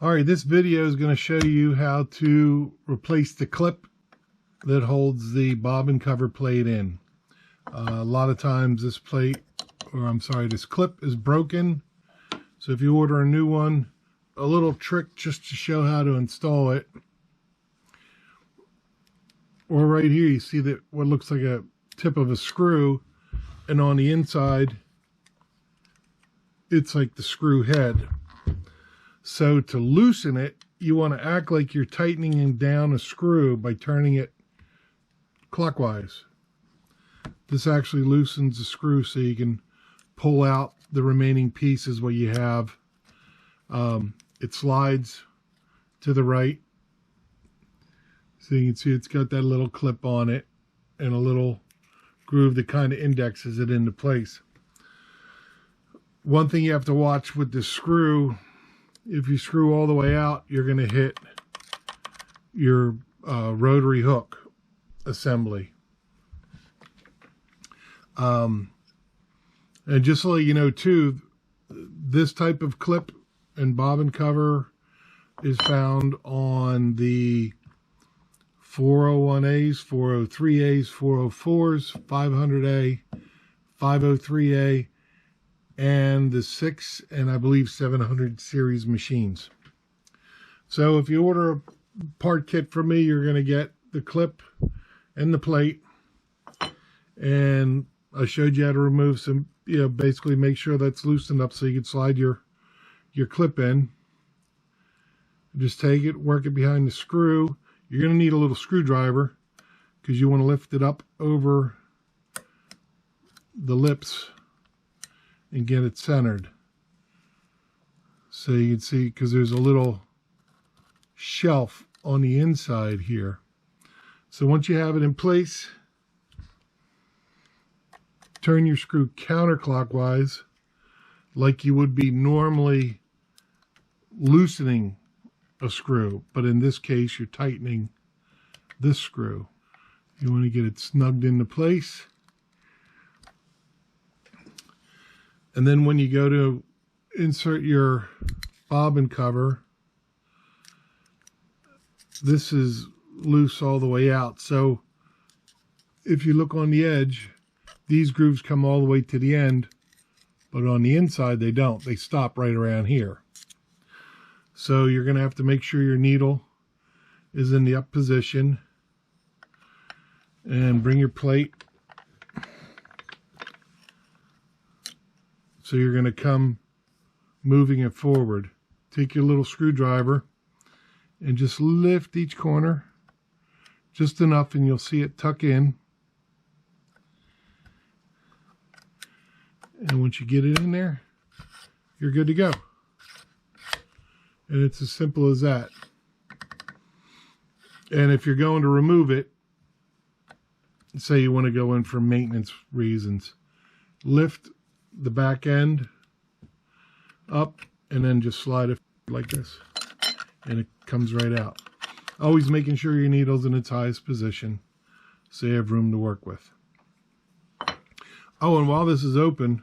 All right, this video is going to show you how to replace the clip that holds the bobbin cover plate in. A lot of times this plate, this clip is broken. So if you order a new one, a little trick just to show how to install it. Or right here, you see that what looks like a tip of a screw, and on the inside, it's like the screw head. So to loosen it, you want to act like you're tightening down a screw by turning it clockwise. This actually loosens the screw so you can pull out the remaining pieces what you have. It slides to the right. So you can see it's got that little clip on it and a little groove that kind of indexes it into place. One thing you have to watch with the screw, if you screw all the way out, you're going to hit your rotary hook assembly. And just to let you know too, this type of clip and bobbin cover is found on the 401As, 403As, 404s, 500A, 503A, and the 6 and I believe 700 series machines. So if you order a part kit from me, you're going to get the clip and the plate. And I showed you how to remove some, basically make sure that's loosened up so you can slide your clip in. Just take it, work it behind the screw. You're going to need a little screwdriver because you want to lift it up over the lips and get it centered. So you can see, because there's a little shelf on the inside here. So once you have it in place, turn your screw counterclockwise like you would be normally loosening a screw, but in this case you're tightening this screw. You want to get it snugged into place. And then when you go to insert your bobbin cover, this is loose all the way out. So if you look on the edge, these grooves come all the way to the end, but on the inside they don't. They stop right around here. So you're going to have to make sure your needle is in the up position and bring your plate. So you're going to come moving it forward. Take your little screwdriver and just lift each corner just enough, and you'll see it tuck in. And once you get it in there, you're good to go. And it's as simple as that. And if you're going to remove it, say you want to go in for maintenance reasons, lift the back end up and then just slide it like this, and it comes right out. Always making sure your needle's in its highest position so you have room to work with. Oh, and while this is open,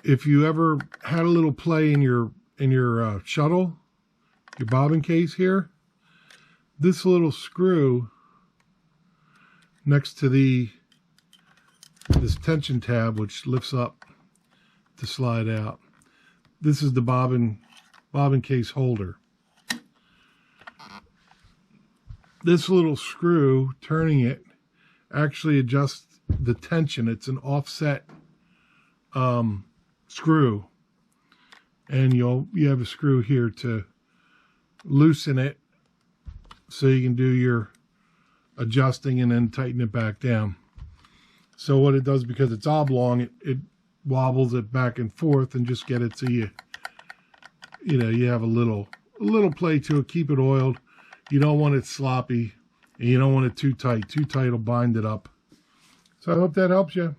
if you ever had a little play in your shuttle, your bobbin case here, this little screw next to this tension tab, which lifts up to slide out, this is the bobbin case holder. This little screw, turning it, actually adjusts the tension. It's an offset screw, and you have a screw here to loosen it so you can do your adjusting and then tighten it back down. So what it does, because it's oblong, it wobbles it back and forth and just get it so you have a little play to it. Keep it oiled. You don't want it sloppy, and you don't want it too tight. Too tight will bind it up. So I hope that helps you.